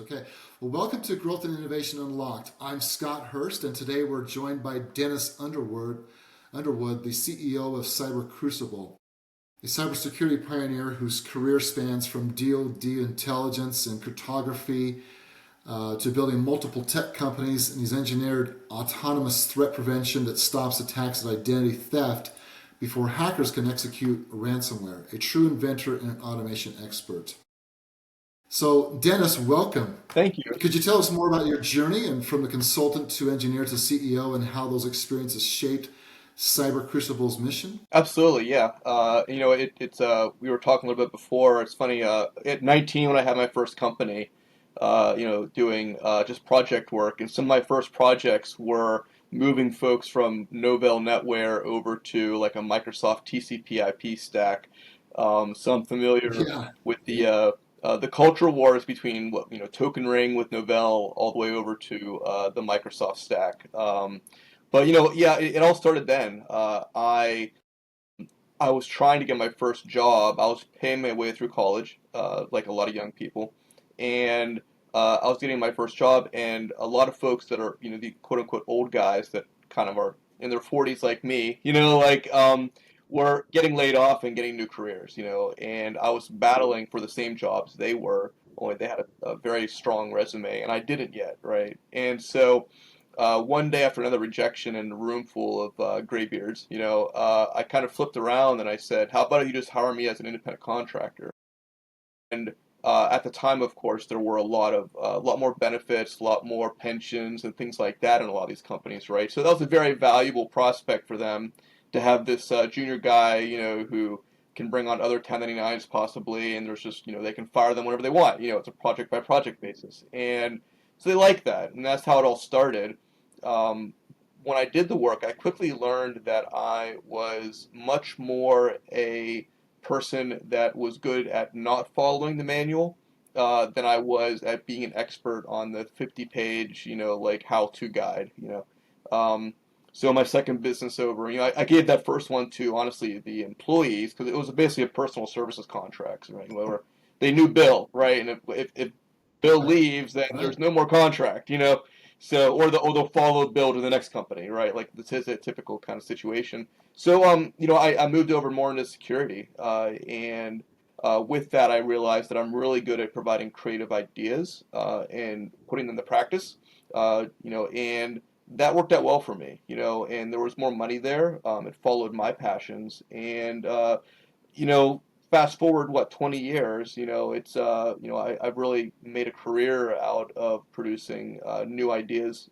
Okay. Well, welcome to Growth and Innovation Unlocked. I'm Scott Hurst, and today we're joined by Dennis Underwood, the CEO of Cyber Crucible, a cybersecurity pioneer whose career spans from DoD intelligence and cryptography to building multiple tech companies, and he's engineered autonomous threat prevention that stops attacks at identity theft before hackers can execute ransomware, a true inventor and an automation expert. So, Dennis, welcome. Thank you. Could you tell us more about your journey and from the consultant to engineer to CEO and how those experiences shaped Cyber Crucible's mission? Absolutely, yeah. We were talking a little bit before. It's funny. At 19, when I had my first company, doing just project work, and some of my first projects were moving folks from Novell NetWare over to like a Microsoft TCP/IP stack. So I'm familiar Yeah. with the cultural wars between Token Ring with Novell all the way over to the Microsoft stack. But yeah, it all started then. I was trying to get my first job. I was paying my way through college, like a lot of young people, and I was getting my first job. And a lot of folks that are, the quote unquote old guys that kind of are in their 40s like me, were getting laid off and getting new careers, And I was battling for the same jobs they were, only they had a very strong resume, and I didn't yet, right? And so one day after another rejection in a room full of graybeards, I kind of flipped around and I said, "How about you just hire me as an independent contractor?" And at the time, of course, there were a lot more benefits, a lot more pensions and things like that in a lot of these companies, right? So that was a very valuable prospect for them to have this junior guy, who can bring on other 1099s possibly, and there's just, they can fire them whenever they want. It's a project by project basis, and so they like that, and that's how it all started. Um, when I did the work, I quickly learned that I was much more a person that was good at not following the manual than I was at being an expert on the 50-page, like how-to guide, So my second business over, I gave that first one to, honestly, the employees because it was basically a personal services contract, right? Where they knew Bill, right? And if Bill Right. leaves, then Right. there's no more contract, So, or they'll follow Bill to the next company, right? Like this is a typical kind of situation. So, I moved over more into security, and with that, I realized that I'm really good at providing creative ideas and putting them to practice, and that worked out well for me, and there was more money there. It followed my passions, and you know, fast forward what 20 years, I've really made a career out of producing new ideas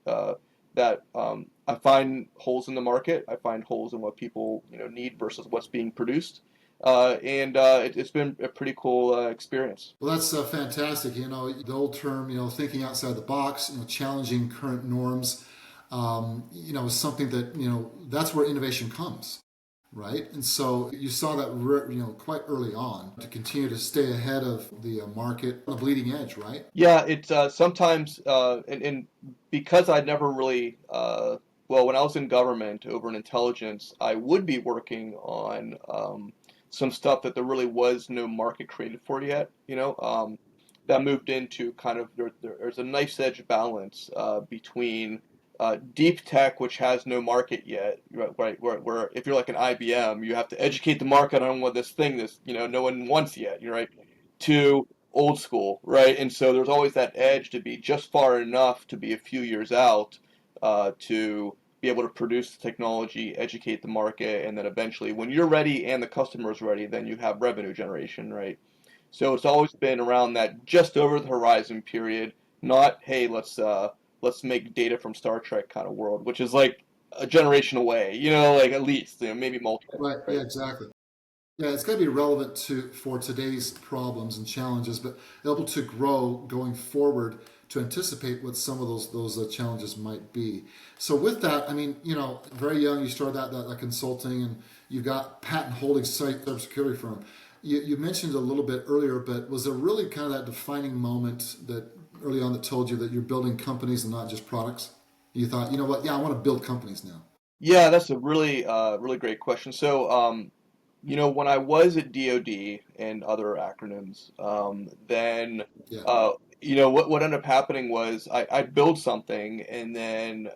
that I find holes in the market. I find holes in what people need versus what's being produced, and it's been a pretty cool experience. Well, that's fantastic. The old term, thinking outside the box, challenging current norms, is something that, that's where innovation comes, right? And so you saw that, quite early on to continue to stay ahead of the market, on the bleeding edge, right? Yeah, it's sometimes, and because I'd never really, well, when I was in government over in intelligence, I would be working on some stuff that there really was no market created for yet, that moved into kind of, there's a nice edge balance between deep tech, which has no market yet, right, where if you're like an IBM, you have to educate the market on what this, no one wants yet, right? To old school, right? And so there's always that edge to be just far enough to be a few years out to be able to produce the technology, educate the market, and then eventually, when you're ready and the customer is ready, then you have revenue generation, right? So it's always been around that just over the horizon period, not hey, let's make data from Star Trek kind of world, which is like a generation away, like at least, maybe multiple, Right. Yeah, right? exactly. Yeah, it's got to be relevant to for today's problems and challenges, but able to grow going forward to anticipate what some of those challenges might be. So with that, I mean, very young, you started that consulting, and you've got patent holding cybersecurity firm. You mentioned a little bit earlier, but was there really kind of that defining moment that early on that told you that you're building companies and not just products? You thought, you know what? Yeah, I want to build companies now. Yeah, that's a really great question. So, when I was at DoD and other acronyms, then Yeah. what ended up happening was I'd build something, and then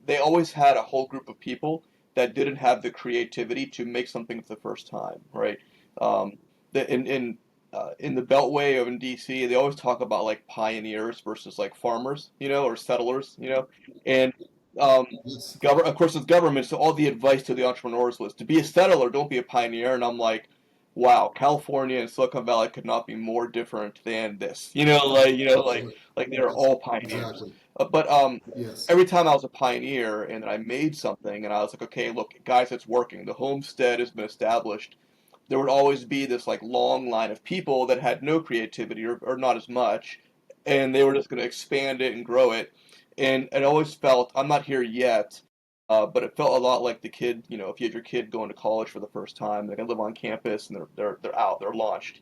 they always had a whole group of people that didn't have the creativity to make something for the first time, right? Um, in the Beltway of in DC, they always talk about like pioneers versus like farmers, or settlers, and um, Yes. of course it's government, so all the advice to the entrepreneurs was to be a settler, don't be a pioneer, and I'm like, wow, California and Silicon Valley could not be more different than this. Absolutely. Like they're Yes. all pioneers. Exactly. But Yes. every time I was a pioneer and then I made something and I was like, okay, look, guys, it's working. The homestead has been established. There would always be this like long line of people that had no creativity or not as much, and they were just going to expand it and grow it. And it always felt, I'm not here yet, but it felt a lot like the kid, if you had your kid going to college for the first time, they're gonna live on campus and they're out, they're launched,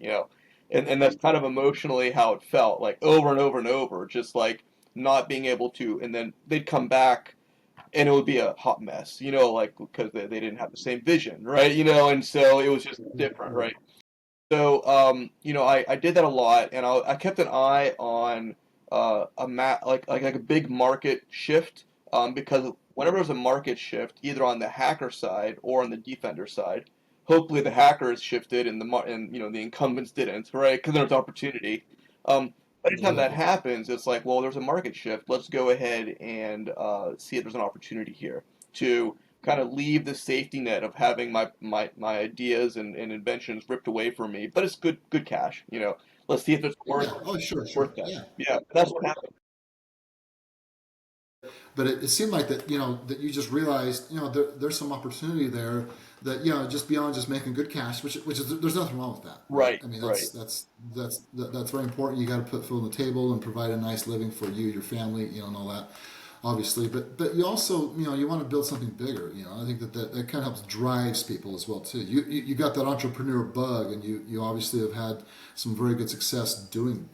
and that's kind of emotionally how it felt, like over and over and over, just like not being able to, and then they'd come back and it would be a hot mess, like because they didn't have the same vision, right? And so it was just different, Right. right? So, I did that a lot, and I kept an eye on like a big market shift, because whenever there's a market shift, either on the hacker side or on the defender side, hopefully the hackers shifted and the incumbents didn't, right? Because there's opportunity. Um, Anytime that Exactly. happens, it's like, well, there's a market shift. Let's go ahead and see if there's an opportunity here to kind of leave the safety net of having my ideas and inventions ripped away from me. But it's good cash. Let's see if it's Yeah. Oh, sure, sure. worth that. Yeah. Yeah, that's what happened. But it seemed like that, that you just realized, there's some opportunity there that, just beyond just making good cash, which is, there's nothing wrong with that, right? Right, I mean, right. that's very important. You got to put food on the table and provide a nice living for you, your family, and all that, obviously. But you also, you want to build something bigger. I think that kind of helps drives people as well too. You got that entrepreneur bug, and you obviously have had some very good success doing,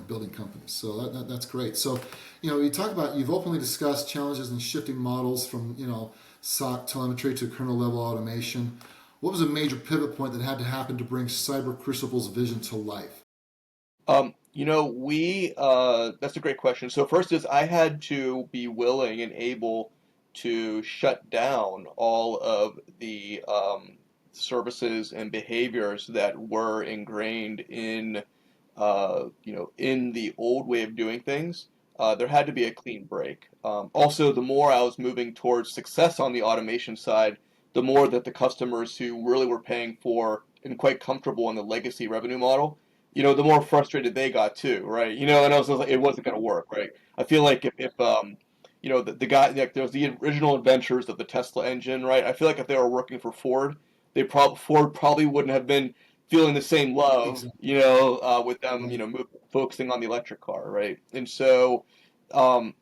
building companies. So that's great. So, you talk about, you've openly discussed challenges in shifting models from, SOC telemetry to kernel level automation. What was a major pivot point that had to happen to bring Cyber Crucible's vision to life? We that's a great question. So first is I had to be willing and able to shut down all of the services and behaviors that were ingrained in the old way of doing things. There had to be a clean break. Also, the more I was moving towards success on the automation side, the more that the customers who really were paying for and quite comfortable in the legacy revenue model, the more frustrated they got too, right? And I was like, it wasn't going to work, right? I feel like if the guy, like, there was the original inventors of the Tesla engine, right? I feel like if they were working for Ford, Ford probably wouldn't have been feeling the same love, Exactly. with them, Right. focusing on the electric car, right? And so, so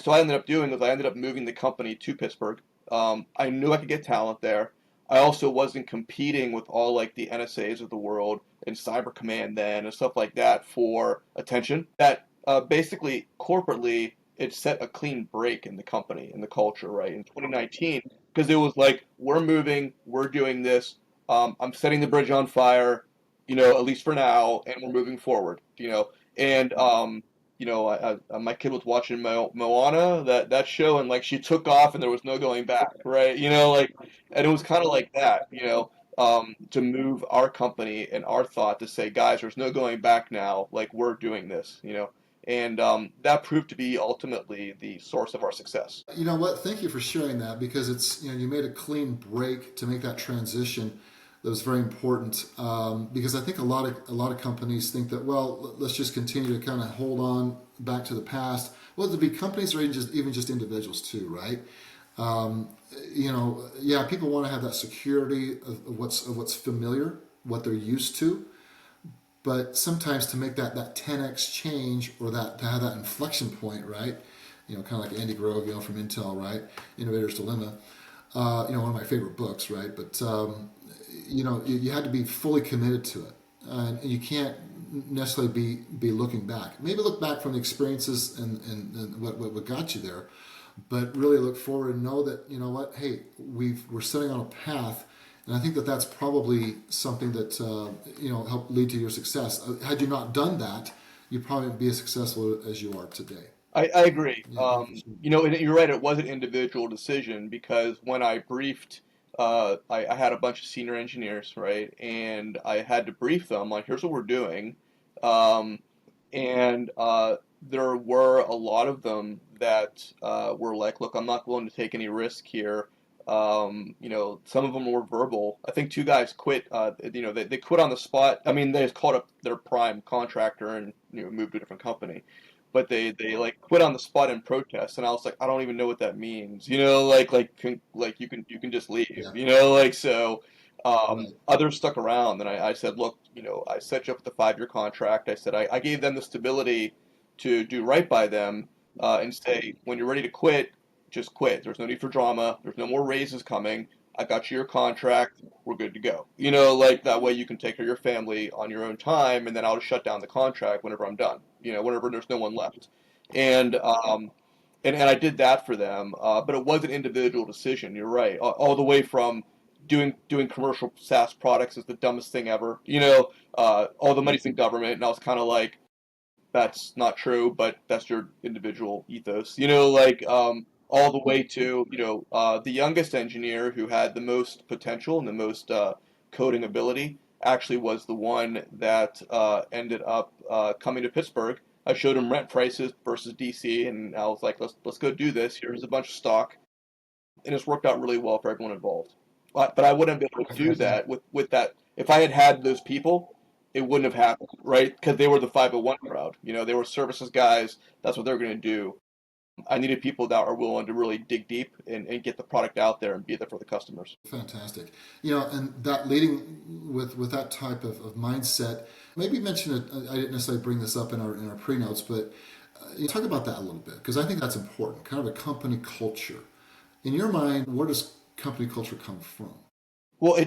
I ended up doing is I ended up moving the company to Pittsburgh. I knew I could get talent there. I also wasn't competing with all like the NSAs of the world and Cyber Command then and stuff like that for attention. That basically corporately it set a clean break in the company in the culture, right? In 2019, because it was like we're moving, we're doing this. I'm setting the bridge on fire, at least for now, and we're moving forward, And my kid was watching Moana, that show, and like she took off, and there was no going back, right? And it was kind of like that, to move our company and our thought to say, guys, there's no going back now. Like we're doing this. And that proved to be ultimately the source of our success. You know what? Thank you for sharing that, because it's, you made a clean break to make that transition. That was very important, because I think a lot of companies think that, well, let's just continue to kind of hold on back to the past. Well, to be companies or even just individuals too, right? Um, yeah, people want to have that security of what's familiar, what they're used to. But sometimes to make that 10x change, or that to have that inflection point, right? Kind of like Andy Grove, from Intel, right? Innovator's Dilemma. One of my favorite books, right? But you had to be fully committed to it, and you can't necessarily be looking back. Maybe look back from the experiences and what got you there, but really look forward and know that, what, hey, we're setting on a path. And I think that that's probably something that helped lead to your success. Had you not done that, you'd probably be as successful as you are today. I agree. Yeah, for sure. And you're right. It was an individual decision because when I briefed, I had a bunch of senior engineers, right, and I had to brief them like, "Here's what we're doing," um, and there were a lot of them that were like, "Look, I'm not willing to take any risk here." Some of them were verbal. I think two guys quit. They quit on the spot. I mean, they just called up their prime contractor and moved to a different company, but they like quit on the spot in protest, and I was like, I don't even know what that means. You can just leave. Yeah, So. right. Others stuck around, and I said, look, I set you up with a 5-year contract. I said I gave them the stability to do right by them, and say when you're ready to quit, just quit. There's no need for drama. There's no more raises coming. I got you your contract. We're good to go. Like that way you can take care of your family on your own time, and then I'll just shut down the contract whenever I'm done. Whenever there's no one left. And and I did that for them, but it was an individual decision. You're right, all the way from doing commercial SaaS products is the dumbest thing ever. All the money's in government, and I was kind of like, that's not true, but that's your individual ethos. All the way to the youngest engineer who had the most potential and the most coding ability actually was the one that ended up coming to Pittsburgh. I showed him rent prices versus DC, and I was like, let's go do this. Here's a bunch of stock, and it's worked out really well for everyone involved. But I wouldn't be able to do Fantastic. that with that if I had had those people. It wouldn't have happened, right? Because they were the 501 crowd. They were services guys. That's what they're going to do. I needed people that are willing to really dig deep and get the product out there and be there for the customers. Fantastic. And that leading with that type of mindset, maybe mention it. I didn't necessarily bring this up in our pre notes, but talk about that a little bit because I think that's important. Kind of a company culture. In your mind, where does company culture come from? Well,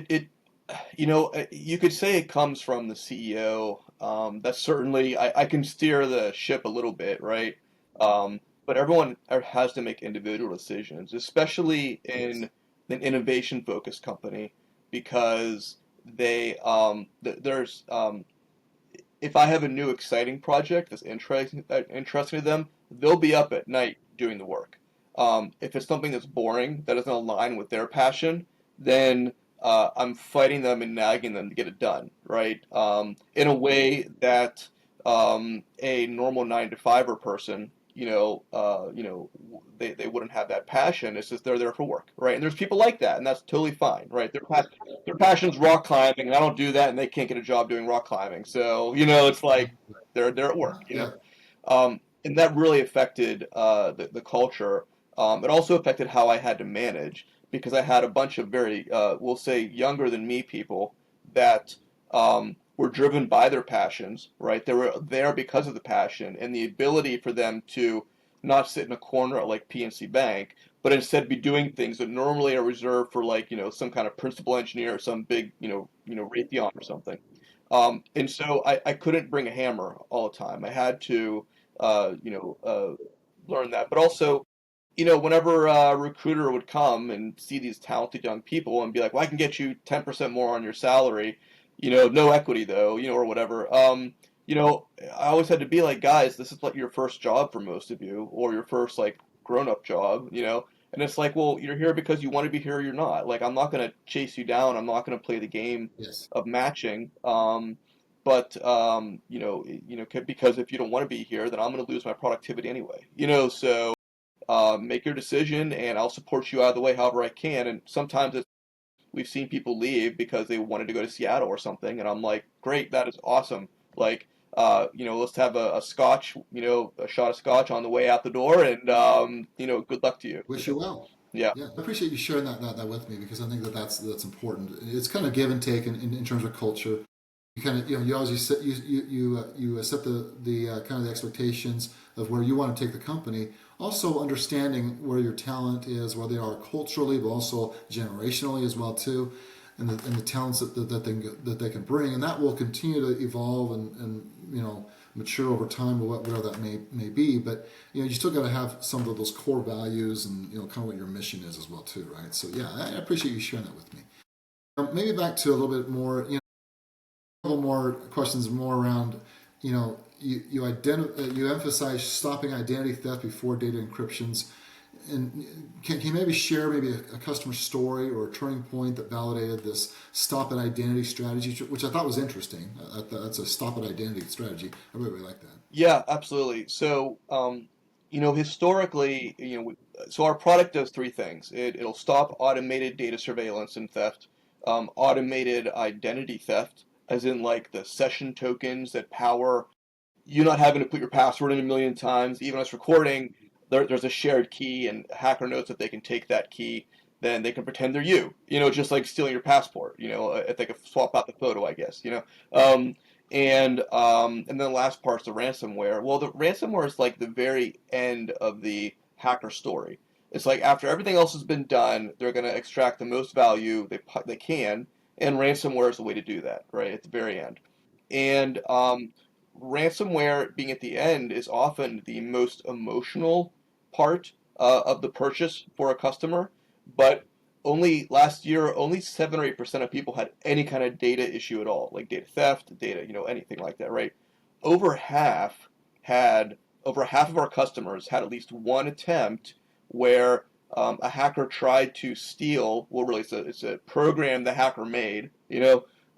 you could say it comes from the CEO. That's certainly, I can steer the ship a little bit, right? But everyone has to make individual decisions, especially Yes. in an innovation-focused company, because there's if I have a new exciting project that's interesting to them, they'll be up at night doing the work. If it's something that's boring that doesn't align with their passion, then I'm fighting them and nagging them to get it done, right? In a way that a normal 9 to 5er person, they wouldn't have that passion. It's just they're there for work, right? And there's people like that, and that's totally fine, right? Their passion's rock climbing, and I don't do that, and they can't get a job doing rock climbing. So it's like they're at work. Yeah. And that really affected the culture. It also affected how I had to manage because I had a bunch of very, we'll say, younger than me people that were driven by their passions, right? They were there because of the passion and the ability for them to not sit in a corner at like PNC Bank, but instead be doing things that normally are reserved for like, some kind of principal engineer or some big, Raytheon or something. And so I couldn't bring a hammer all the time. I had to, learn that. But also, whenever a recruiter would come and see these talented young people and be like, well, I can get you 10% more on your salary, no equity though, or whatever. I always had to be like, guys, this is like your first job for most of you, or your first like grown-up job. And it's like, well, you're here because you want to be here or you're not. Like, I'm not going to chase you down. I'm not going to play the game Yes. of matching. But because if you don't want to be here, then I'm going to lose my productivity anyway. So make your decision, and I'll support you out of the way however I can. And sometimes we've seen people leave because they wanted to go to Seattle or something, and I'm like, great, that is awesome. Like, let's have a scotch, a shot of scotch on the way out the door, and good luck to you. Wish you well. Yeah. Yeah, I appreciate you sharing that with me because I think that's important. It's kind of give and take in terms of culture. You kind of you always set you set the kind of the expectations of where you want to take the company. Also understanding where your talent is, where they are culturally, but also generationally as well too, and the talents that they can bring, and that will continue to evolve and mature over time, or whatever that may be. But you still got to have some of those core values and kind of what your mission is as well too, right? So yeah, I appreciate you sharing that with me. Maybe back to a little bit more, a couple more questions more around, you emphasize stopping identity theft before data encryptions. And can you maybe share maybe a customer story or a turning point that validated this stop at identity strategy, which I thought was interesting. That's a stop at identity strategy. I really like that. Yeah, absolutely. So, historically, so our product does three things. It'll stop automated data surveillance and theft, automated identity theft, as in like the session tokens that power you not having to put your password in a million times. Even us recording, there's a shared key, and a hacker knows that they can take that key, then they can pretend they're you. Just like stealing your passport. If they could swap out the photo, I guess. Um, and then the last part's the ransomware. Well, the ransomware is like the very end of the hacker story. It's like after everything else has been done, they're going to extract the most value they can, and ransomware is the way to do that, right at the very end. And ransomware being at the end is often the most emotional part of the purchase for a customer, but only last year, only 7 or 8% of people had any kind of data issue at all, like data theft, data, anything like that, right? Over half had, over half of our customers had at least one attempt where a hacker tried to steal, well, really, it's a program the hacker made,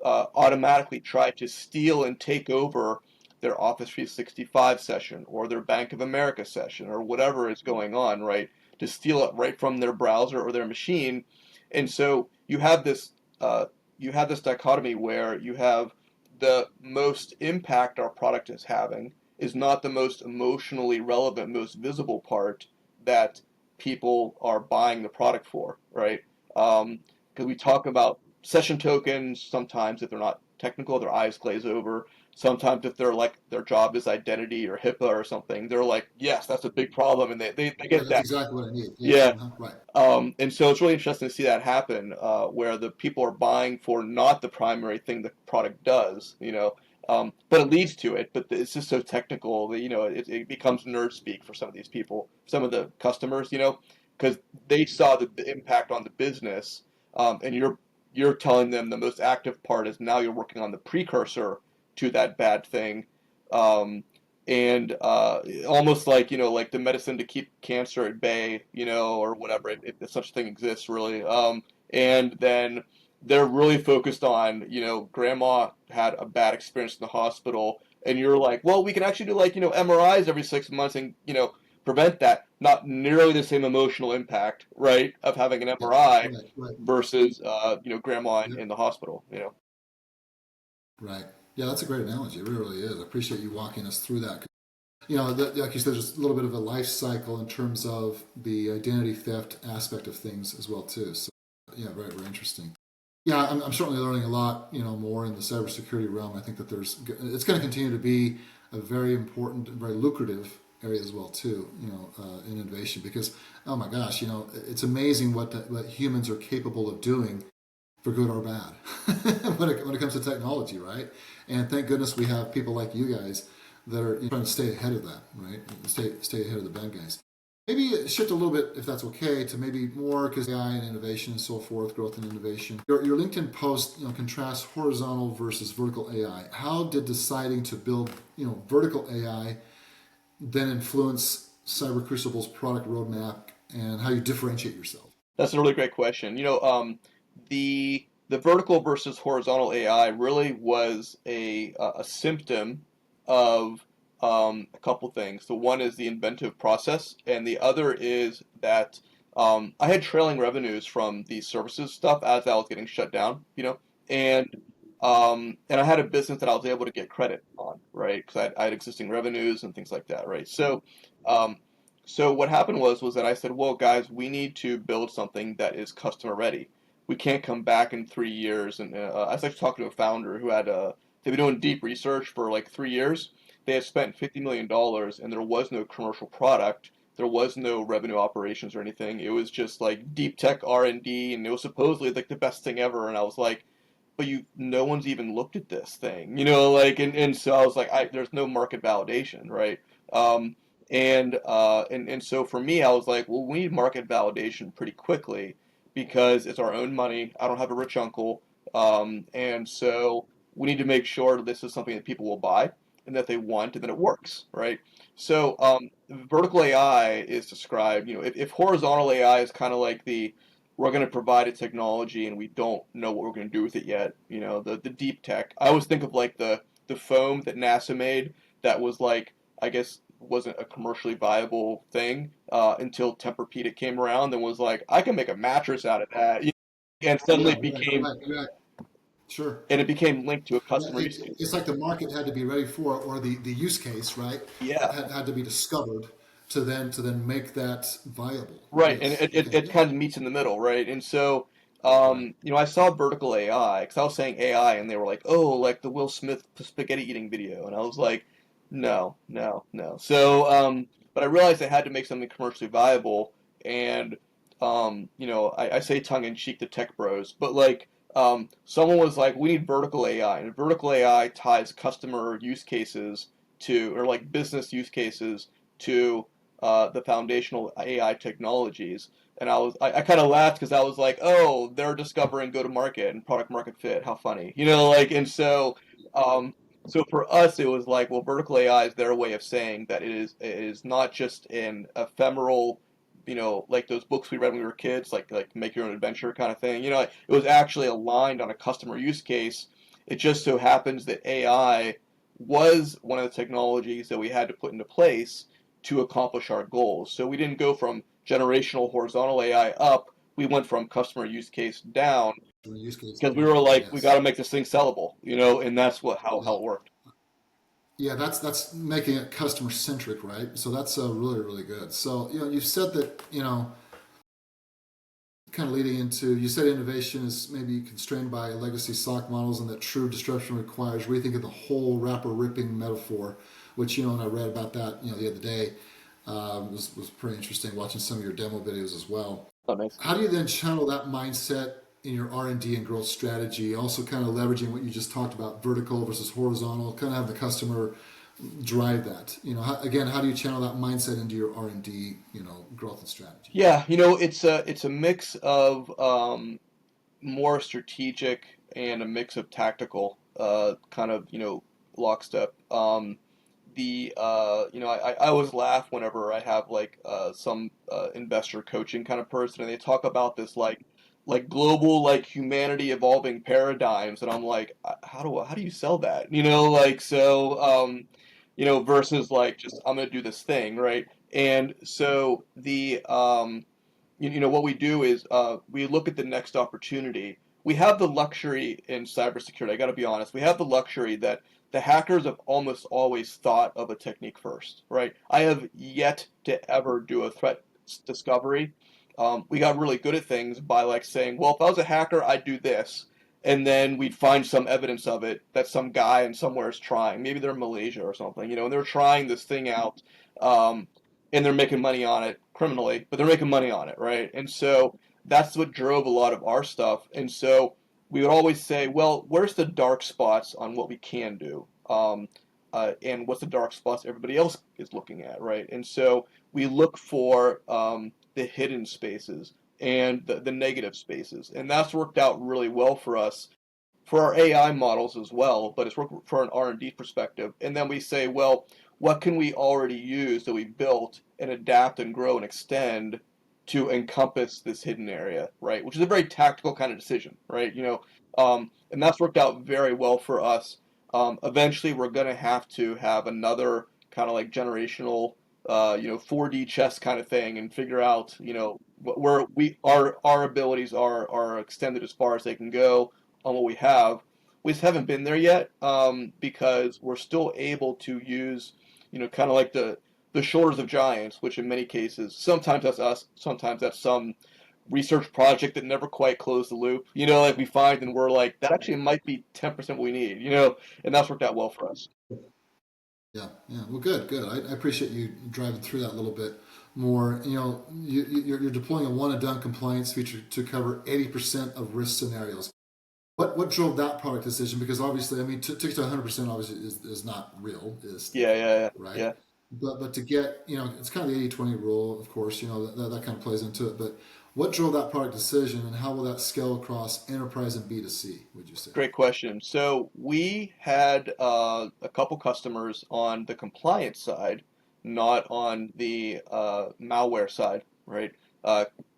automatically tried to steal and take over their Office 365 session or their Bank of America session or whatever is going on, right? To steal it right from their browser or their machine. And so you have this dichotomy where you have the most impact our product is having is not the most emotionally relevant, most visible part that people are buying the product for, right? Because we talk about session tokens sometimes if they're not technical, their eyes glaze over. Sometimes if they're like their job is identity or HIPAA or something, they're like, yes, that's a big problem, and they Yeah, get that's that. exactly what I need. Yeah. Yeah. Right. And so it's really interesting to see that happen, where the people are buying for not the primary thing the product does, but it leads to it. But it's just so technical that, it becomes nerd speak for some of these people, some of the customers, because they saw the impact on the business, and you're telling them the most active part is now you're working on the precursor to that bad thing. Um, and almost like like the medicine to keep cancer at bay, or whatever, if such a thing exists, really. And then they're really focused on grandma had a bad experience in the hospital, and you're like, well, we can actually do like MRIs every 6 months and prevent that. Not nearly the same emotional impact, right, of having an Yeah. MRI Right. Right. versus grandma in, Yeah. in the hospital. Right. Yeah, that's a great analogy. It really is. I appreciate you walking us through that. Like you said, there's a little bit of a life cycle in terms of the identity theft aspect of things as well too. So, yeah, very, very interesting. Yeah, I'm certainly learning a lot, more in the cybersecurity realm. I think that it's going to continue to be a very important, very lucrative area as well too, in innovation because, oh my gosh, it's amazing what humans are capable of doing for good or bad when it comes to technology, right? And thank goodness we have people like you guys that are trying to stay ahead of that, right? Stay ahead of the bad guys. Maybe shift a little bit, if that's okay, to maybe more because AI and innovation and so forth, growth and innovation. Your LinkedIn post, contrasts horizontal versus vertical AI. How did deciding to build, vertical AI then influence Cyber Crucible's product roadmap and how you differentiate yourself? That's a really great question. The vertical versus horizontal AI really was a symptom of a couple things. The one is the inventive process, and the other is that I had trailing revenues from the services stuff as that was getting shut down, and and I had a business that I was able to get credit on, right? Because I had existing revenues and things like that, right? Um, so what happened was that I said, well, guys, we need to build something that is customer ready. We can't come back in 3 years. And I was actually talking to a founder who had they've been doing deep research for like 3 years. They had spent $50 million and there was no commercial product. There was no revenue operations or anything. It was just like deep tech R&D, and it was supposedly like the best thing ever. And I was like, but no one's even looked at this thing, like, and so I was like, there's no market validation, right? Um, and so for me, I was like, well, we need market validation pretty quickly because it's our own money. I don't have a rich uncle, and so we need to make sure that this is something that people will buy. and that they want, and then it works, right? So vertical AI is described, if horizontal AI is kind of like we're going to provide a technology and we don't know what we're going to do with it yet, the deep tech. I always think of like the foam that NASA made that was like, I guess, wasn't a commercially viable thing until Tempur-Pedic came around and was like, I can make a mattress out of that, and suddenly Yeah, it right, became right, right. Sure. and it became linked to a Yeah, customer use case. it's like the market had to be ready for it, or the use case, right, Yeah, had to be discovered to then make that viable. right, and Yes. Okay. it Yeah. kind of meets in the middle, right? And so, Right. I saw vertical AI because I was saying AI, and they were like, "Oh, like the Will Smith spaghetti eating video," and I was like, "No, no, no." So, but I realized I had to make something commercially viable, and I say tongue in cheek to tech bros, but like, someone was like, "We need vertical AI," and vertical AI ties customer use cases to, or like business use cases to the foundational AI technologies. And I kind of laughed because I was like, oh, they're discovering go to market and product market fit. How funny, like, and um, so for us, it was like, well, vertical AI is their way of saying that it is not just an ephemeral, like those books we read when we were kids, like make your own adventure kind of thing. It was actually aligned on a customer use case. It just so happens that AI was one of the technologies that we had to put into place to accomplish our goals. So we didn't go from generational horizontal AI up. We went from customer use case down From a use case because we were down. like, we got Yes. to make this thing sellable, and that's how Yeah. it worked. Yeah, that's making it customer centric, right? So that's really really good. So you've said that kind of leading into you said innovation is maybe constrained by legacy SOC models, and that true disruption requires rethinking the whole wrapper ripping metaphor, which and I read about that the other day. Was pretty interesting watching some of your demo videos as well. Oh, nice. How do you then channel that mindset in your R&D and growth strategy? Also, kind of leveraging what you just talked about, vertical versus horizontal. Kind of have the customer drive that. Again, how do you channel that mindset into your R&D, growth and strategy? Yeah, it's a mix of more strategic and a mix of tactical, kind of lockstep. I always laugh whenever I have like some investor coaching kind of person, and they talk about this like global like humanity evolving paradigms, and I'm like, how do you sell that? Like so versus like just I'm gonna do this thing, right? And so what we do is we look at the next opportunity. We have the luxury in cybersecurity. I got to be honest. We have the luxury that the hackers have almost always thought of a technique first, right? I have yet to ever do a threat discovery. We got really good at things by like saying, well, if I was a hacker, I'd do this. And then we'd find some evidence of it that some guy in somewhere is trying. Maybe they're in Malaysia or something, and they're trying this thing out. Um, and they're making money on it criminally, but they're making money on it, right? And so that's what drove a lot of our stuff. And so we would always say, well, where's the dark spots on what we can do? And what's the dark spots everybody else is looking at, right? And so we look for the hidden spaces and the negative spaces. And that's worked out really well for us for our AI models as well, but it's worked for an R&D perspective. And then we say, well, what can we already use that we built and adapt and grow and extend to encompass this hidden area, right? Which is a very tactical kind of decision, right? And that's worked out very well for us. Eventually, we're going to have another kind of like generational, 4D chess kind of thing, and figure out, where our abilities are extended as far as they can go on what we have. We just haven't been there yet because we're still able to use, kind of like the shoulders of giants, which in many cases, sometimes that's us, sometimes that's some research project that never quite closed the loop. Like we find and we're like, that actually might be 10% what we need, and that's worked out well for us. Yeah, yeah. Well, good, good. I appreciate you driving through that a little bit more. You're deploying a one and done compliance feature to cover 80% of risk scenarios. What drove that product decision? Because obviously, I mean, to get to 100% obviously is not realistic, Yeah, yeah, yeah, right? yeah. But to get it's kind of the 80-20 rule, of course. That kind of plays into it. But What drove that product decision, and how will that scale across enterprise and B2C, would you say? Great question. So we had a couple customers on the compliance side, not on the malware side, right?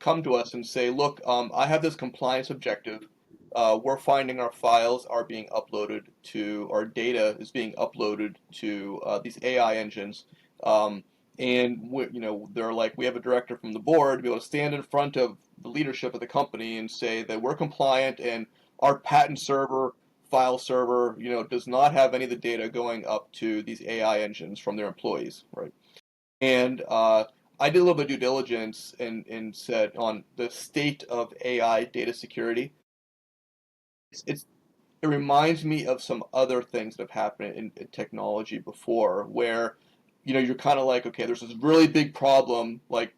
Come to us and say, look, I have this compliance objective. We're finding our files are being uploaded to, our data is being uploaded to these AI engines. Um, and they're like, we have a director from the board to be able to stand in front of the leadership of the company and say that we're compliant and our patent server, file server, does not have any of the data going up to these AI engines from their employees, right? And I did a little bit of due diligence and said on the state of AI data security. It's it reminds me of some other things that have happened in technology before, where you're kind of like, okay, there's this really big problem, like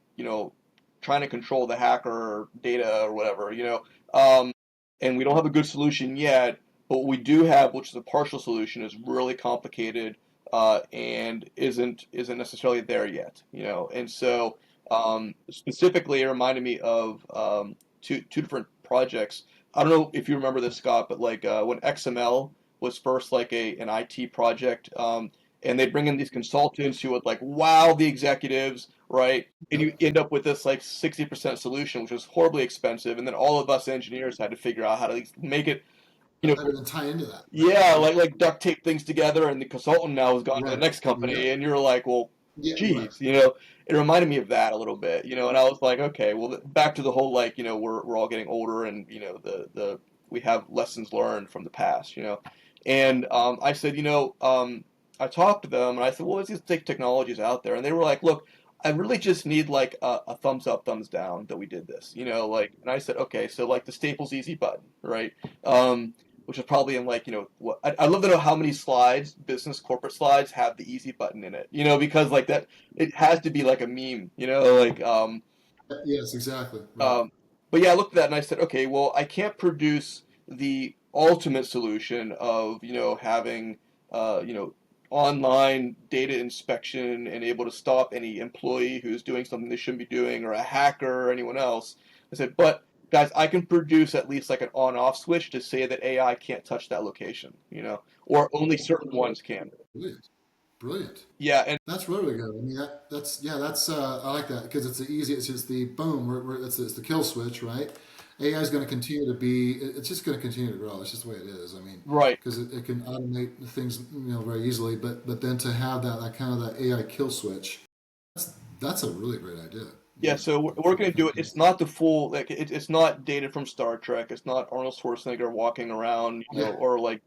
trying to control the hacker data or whatever, and we don't have a good solution yet, but what we do have, which is a partial solution, is really complicated and isn't necessarily there yet, and so specifically, it reminded me of two different projects. I don't know if you remember this, Scott, but like when XML was first like an IT project, and they'd bring in these consultants who would like wow the executives, right? And Yep. you end up with this like 60% solution, which was horribly expensive, and then all of us engineers had to figure out how to make it, you How know, to then tie into that, right? yeah, Yep. like duct tape things together, and the consultant now has gone to the Right. next company, Yep. and you're like, well, Yeah. Right. geez, it reminded me of that a little bit, and I was like, okay, well, back to the whole like, we're all getting older, and the we have lessons learned from the past, and I said, I talked to them, and I said, well, let's just take technologies out there, and they were like, look. I really just need like a thumbs up, thumbs down that we did this, like, and I said, okay, so like the Staples easy button, right? Which is probably in like what I love to know how many slides, business corporate slides, have the easy button in it, because like that it has to be like a meme, like Yes, exactly. Right. um but yeah, I looked at that and I said, okay, well, I can't produce the ultimate solution of having online data inspection and able to stop any employee who's doing something they shouldn't be doing, or a hacker or anyone else. I said, but guys, I can produce at least like an on-off switch to say that AI can't touch that location, or only certain ones can. Brilliant. Brilliant. Yeah, and That's really good. I mean, that's yeah, that's I like that because it's the easy. It's just the boom. It's the kill switch, right? AI is going to continue to be. It's just going to continue to grow. It's just the way it is. I mean, right. because it can automate things, very easily. But then to have that kind of that AI kill switch, that's a really great idea. Yeah, Yeah, so we're for going to do it. It's not the full, like, it's not data from Star Trek. It's not Arnold Schwarzenegger walking around, yeah, or like,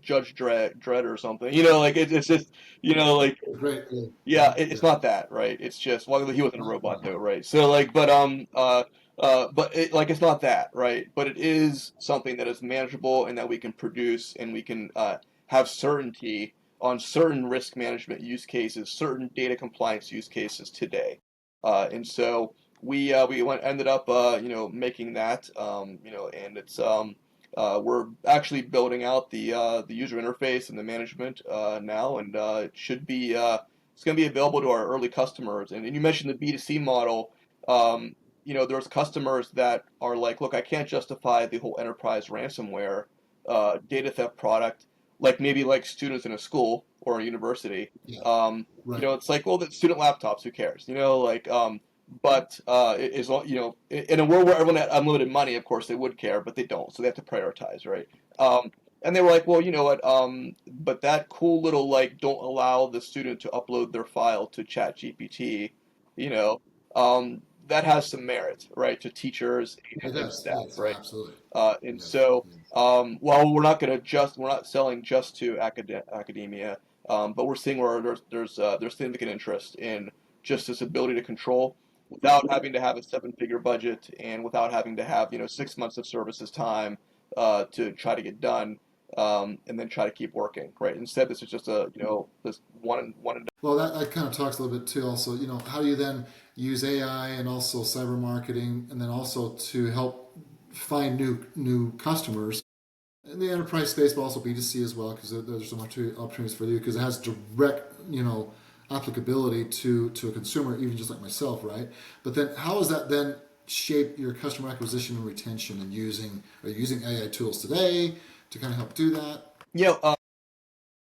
Judge Dredd or something. Like it's just, like, great. Yeah, yeah, yeah. it's not that, right? It's just, well, he wasn't a robot No. though, right? So like, but like it's not that, right? But it is something that is manageable and that we can produce, and we can have certainty on certain risk management use cases, certain data compliance use cases today. And so ended up making that, and we're actually building out the user interface and the management now, and it should be it's going to be available to our early customers. And you mentioned the B2C model. Um, there's customers that are like, look, I can't justify the whole enterprise ransomware data theft product, like maybe like students in a school or a university. Yeah, Um, right. it's like, well, the student laptops, who cares? Like, but as long, in a world where everyone had unlimited money, of course they would care, but they don't, so they have to prioritize, right? And they were like, well, you know what? But that cool little like, don't allow the student to upload their file to ChatGPT, you know, that has some merit, right, to teachers It and does. staff, Yes, right? absolutely. And Yes. so, Yeah. while we're not selling just to academia, but we're seeing where there's significant interest in just this ability to control without having to have a seven-figure budget and without having to have 6 months of services time to try to get done, and then try to keep working, right? Instead, this is just a this one and Well, that kind of talks a little bit too. Also, how do you then use AI and also cyber marketing, and then also to help find new customers in the enterprise space, but also B2C as well, because there's some opportunities for you because it has direct, applicability to a consumer, even just like myself, right? But then, how is that then shape your customer acquisition and retention, and are you using AI tools today to kind of help do that? You know,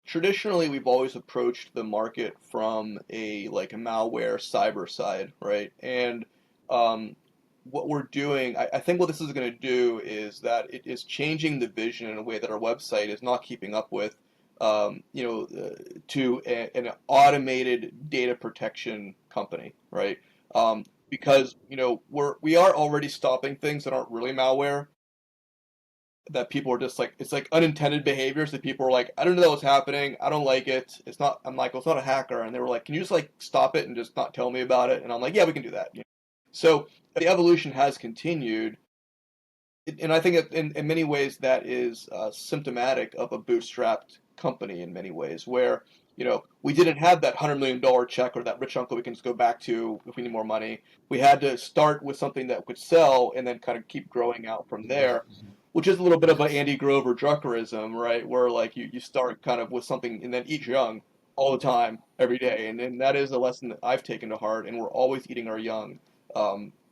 traditionally, we've always approached the market from a malware cyber side, right? And um, what we're doing, I think what this is going to do is that it is changing the vision in a way that our website is not keeping up with, to an automated data protection company, right? Because we are already stopping things that aren't really malware, that people are just like, it's like unintended behaviors that people are like, I don't know what's happening, I don't like it, it's not, I'm like, well, it's not a hacker, and they were like, can you just like stop it and just not tell me about it? And I'm like, yeah, we can do that. So the evolution has continued, and I think in many ways that is symptomatic of a bootstrapped company in many ways, where we didn't have that $100 million check or that rich uncle we can just go back to if we need more money. We had to start with something that could sell and then kind of keep growing out from there, which is a little bit of an Yes. Andy Grover Druckerism, right? Where like you start kind of with something and then eat young all the time, every day, and that is a lesson that I've taken to heart. And we're always eating our young,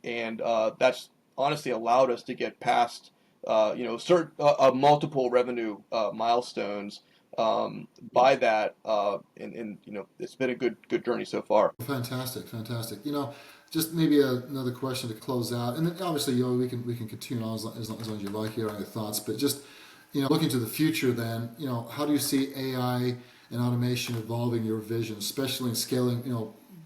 and that's honestly allowed us to get past certain multiple revenue milestones by that, and it's been a good journey so far. Fantastic, fantastic. Just maybe another question to close out, and then obviously, we can continue on as long as you like here on your thoughts. But just looking to the future, then how do you see AI and automation evolving your vision, especially in scaling,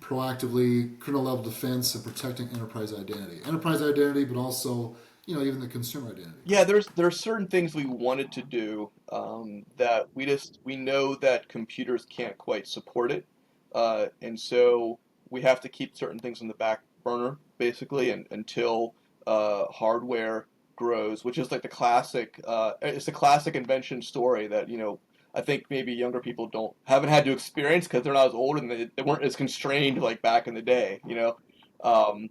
proactively kernel level defense and protecting enterprise identity, but also even the consumer identity. Yeah, there's certain things we wanted to do that we know that computers can't quite support it, and so we have to keep certain things in the back burner basically, until hardware grows, which is like it's a classic invention story that I think maybe younger people don't haven't had to experience because they're not as old and they weren't as constrained like back in the day. Um,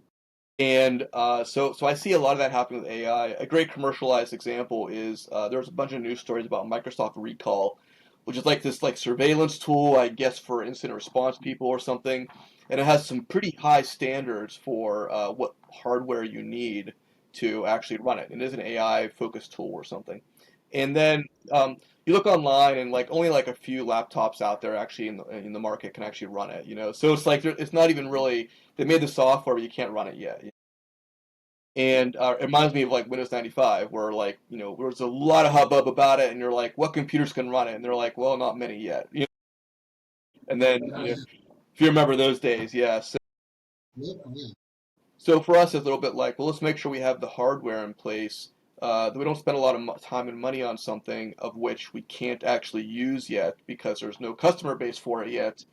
and so I see a lot of that happening with AI. A great commercialized example is there's a bunch of news stories about Microsoft Recall, which is like this like surveillance tool, I guess, for incident response people or something, and it has some pretty high standards for what hardware you need to actually run it. It is an AI focused tool or something. And then you look online, and like only like a few laptops out there actually in the market can actually run it. So it's like it's not even really, they made the software, but you can't run it yet. And it reminds me of like Windows 95, where like there was a lot of hubbub about it, and you're like, what computers can run it? And they're like, well, not many yet. And then if you remember those days, yeah. Yeah, yeah. So for us, it's a little bit like, well, let's make sure we have the hardware in place, that we don't spend a lot of time and money on something of which we can't actually use yet because there's no customer base for it yet.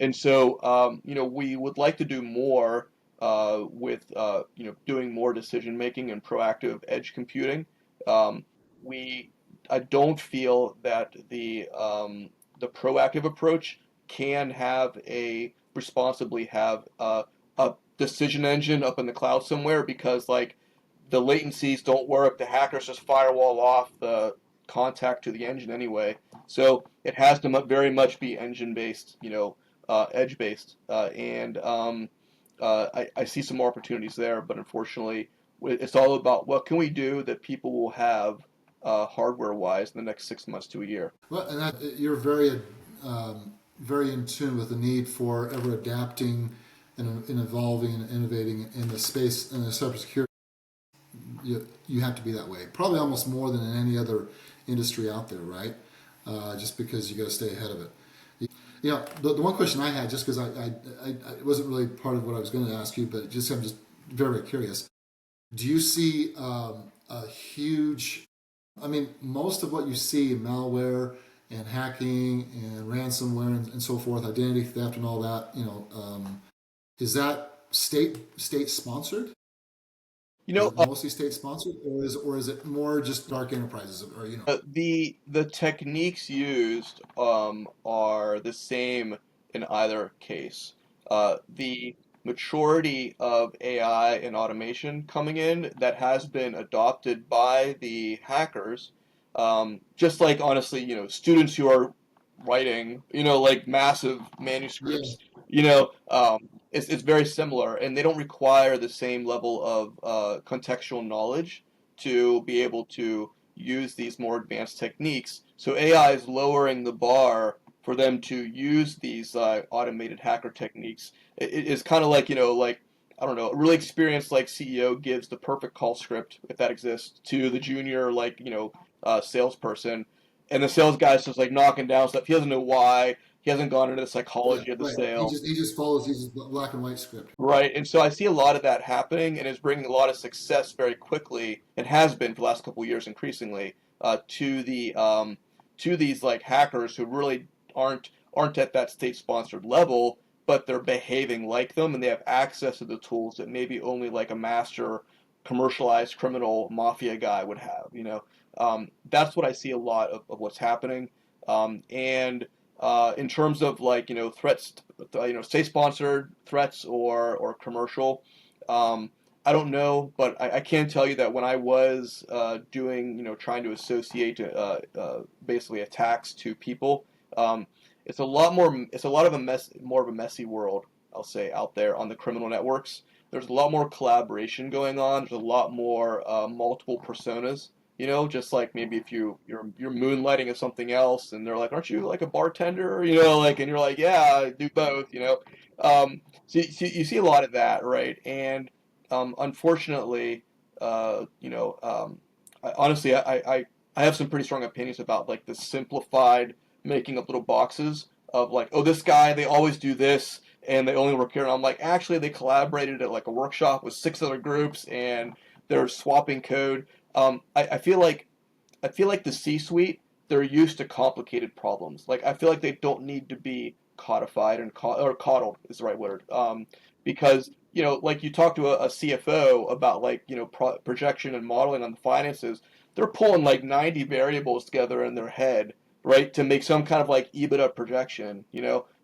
And so, we would like to do more with, doing more decision making and proactive edge computing. Um, we, I don't feel that the proactive approach can responsibly have a decision engine up in the cloud somewhere, because like the latencies don't work. The hackers just firewall off the contact to the engine anyway. So it has to very much be engine based, edge based, and I see some more opportunities there. But unfortunately, it's all about what can we do that people will have hardware wise in the next 6 months to a year. Well, and you're very in tune with the need for ever adapting and evolving and innovating in the space in the cybersecurity. You have to be that way. Probably almost more than in any other industry out there, right? Just because you got to stay ahead of it. The one question I had, just because it wasn't really part of what I was going to ask you, but I'm just very, very curious. Do you see a huge? I mean, most of what you see in malware and hacking and ransomware and so forth, identity theft and all that, is that state sponsored? You Is know, it mostly state sponsored, or is it more just dark enterprises, or the techniques used are the same in either case. The maturity of AI and automation coming in that has been adopted by the hackers, just like honestly, students who are writing, like massive Yeah. manuscripts, it's very similar, and they don't require the same level of contextual knowledge to be able to use these more advanced techniques. So AI is lowering the bar for them to use these automated hacker techniques. It's kind of like, like, I don't know, a really experienced like CEO gives the perfect call script, if that exists, to the junior like, salesperson, and the sales guy's just like knocking down stuff. He doesn't know why. He hasn't gone into the Yeah, psychology of the right. He sale. just he just follows his black and white script. Right, and so I see a lot of that happening, and is bringing a lot of success very quickly, and has been for the last couple of years increasingly, to these like hackers who really aren't at that state-sponsored level, but they're behaving like them, and they have access to the tools that maybe only like a master commercialized criminal mafia guy would have. That's what I see a lot of what's happening, and in terms of like threats, state sponsored threats or commercial. Um, I don't know, but I can tell you that when I was doing trying to associate basically attacks to people, um, it's a lot of a mess more of a messy world, I'll say, out there on the criminal networks. There's a lot more collaboration going on. There's a lot more multiple personas, just like maybe if you're moonlighting as something else, and they're like, "Aren't you like a bartender?" Like, and you're like, "Yeah, I do both." So you see a lot of that, right? And unfortunately, honestly, I have some pretty strong opinions about like the simplified making of little boxes of like, oh, this guy, they always do this, and they only work here. And I'm like, actually, they collaborated at like a workshop with six other groups, and they're swapping code. I feel like the C-suite, they're used to complicated problems. Like I feel like they don't need to be codified or coddled is the right word. Because like you talk to a CFO about like projection and modeling on the finances, they're pulling like 90 variables together in their head, right, to make some kind of like EBITDA projection.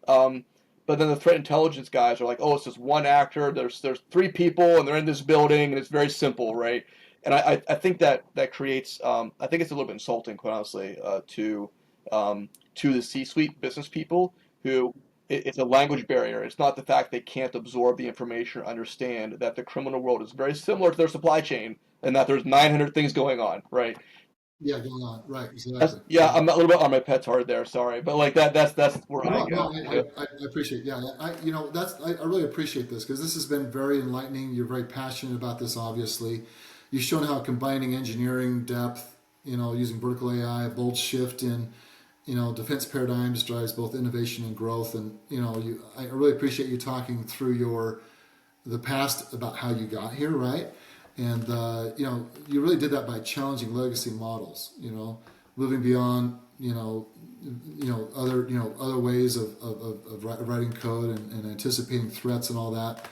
But then the threat intelligence guys are like, oh, it's just one actor. There's three people and they're in this building and it's very simple, right? And I think that creates I think it's a little bit insulting, quite honestly, to the C-suite business people who it's a language barrier. It's not the fact they can't absorb the information or understand that the criminal world is very similar to their supply chain and that there's 900 things going on, right? Yeah, going on. Right, That's, exactly. yeah, I'm a little bit on my pet's hard there, sorry, but like that's where I No, go. no, I appreciate. Yeah, I really appreciate this because this has been very enlightening. You're very passionate about this. Obviously, you've shown how combining engineering depth, using vertical AI, a bold shift in, defense paradigms drives both innovation and growth. And I really appreciate you talking through the past about how you got here, right? And you really did that by challenging legacy models. Moving beyond other ways of writing code and anticipating threats and all that.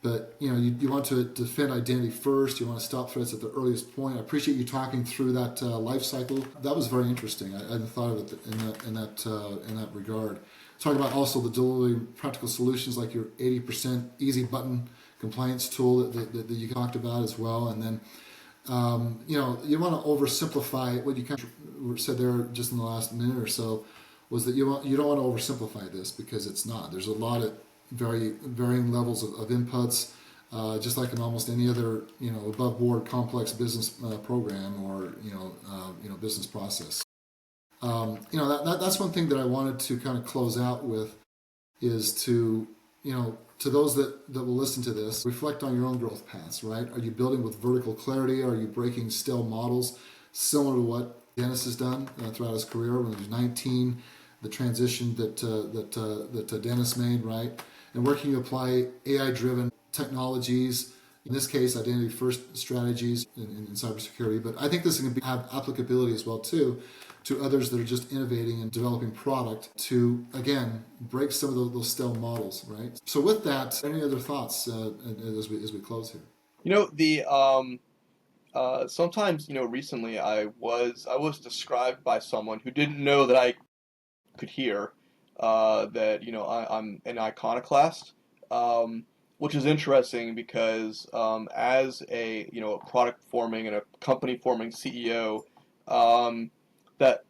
But you want to defend identity first. You want to stop threats at the earliest point. I appreciate you talking through that life cycle. That was very interesting. I hadn't thought of it in that regard. Talking about also the delivering practical solutions like your 80% easy button compliance tool that you talked about as well, and then you want to oversimplify what you kind of said there just in the last minute or so was that you don't want to oversimplify this because it's not. There's a lot of varying levels of inputs, just like in almost any other above board complex business program or business process. That's one thing that I wanted to kind of close out with is to those that will listen to this, reflect on your own growth paths, right? Are you building with vertical clarity? Are you breaking stale models similar to what Dennis has done throughout his career when he was 19, the transition that Dennis made, right? And where can you apply AI-driven technologies, in this case, identity-first strategies in cybersecurity. But I think this can have applicability as well, too, to others that are just innovating and developing product to, again, break some of those stale models, right? So with that, any other thoughts as we close here? The sometimes recently I was described by someone who didn't know that I could hear that I'm an iconoclast, which is interesting because as a a product forming and a company forming CEO, that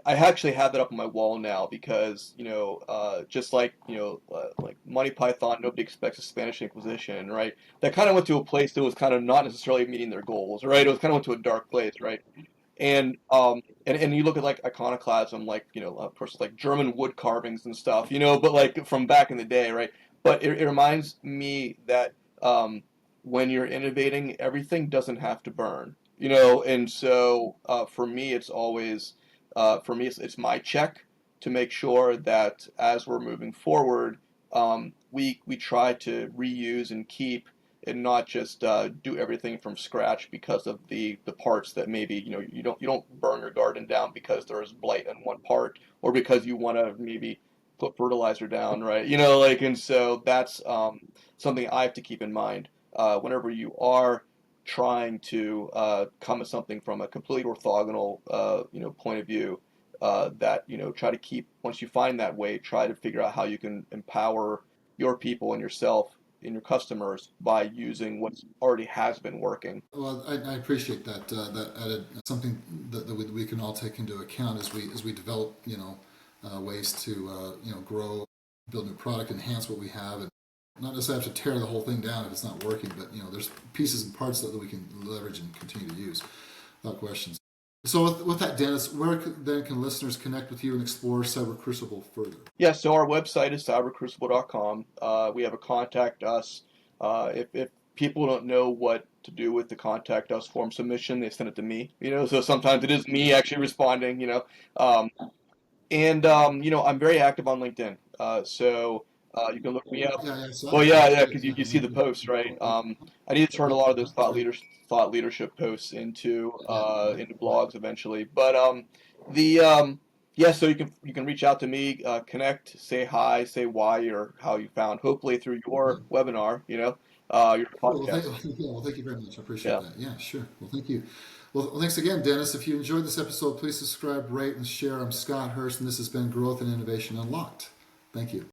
I actually have that up on my wall now because just like like Monty Python, nobody expects a Spanish Inquisition, right? That kind of went to a place that was kind of not necessarily meeting their goals, right? It was kind of went to a dark place, right? And you look at like iconoclasm, like of course like German wood carvings and stuff, but like from back in the day, right? But it reminds me that when you're innovating, everything doesn't have to burn, and so for me, it's always for me it's my check to make sure that as we're moving forward, we try to reuse and keep and not just do everything from scratch because of the parts that maybe you don't burn your garden down because there's blight on one part or because you want to maybe put fertilizer down, right? Like, and so that's something I have to keep in mind whenever you are trying to come at something from a completely orthogonal point of view. That try to keep once you find that way, try to figure out how you can empower your people and yourself in your customers by using what already has been working. Well, I appreciate that. That added something that we can all take into account as we develop, ways to grow, build new product, enhance what we have, and not necessarily have to tear the whole thing down if it's not working. But there's pieces and parts that we can leverage and continue to use, without questions. So with that, Dennis, where then can listeners connect with you and explore Cyber Crucible further? Yeah, so our website is cybercrucible.com. We have a contact us. If people don't know what to do with the contact us form submission, they send it to me. So sometimes it is me actually responding. Um, And I'm very active on LinkedIn. So you can look me up. Yeah, I saw Well, that. yeah, That's yeah, good. because Yeah, you I see like the it. posts, right? Yep, I need to turn a yep, lot of those that's great. thought leadership posts into Yeah, into blogs eventually. But the yeah, so you can reach out to me, connect, say hi, say why or how you found, hopefully through your yeah. webinar, your Cool. Well, podcast. yeah, well, thank you very much. I appreciate Yeah. that. Yeah, sure. Well, thank you. Well, thanks again, Dennis. If you enjoyed this episode, please subscribe, rate, and share. I'm Scott Hurst, and this has been Growth and Innovation Unlocked. Thank you.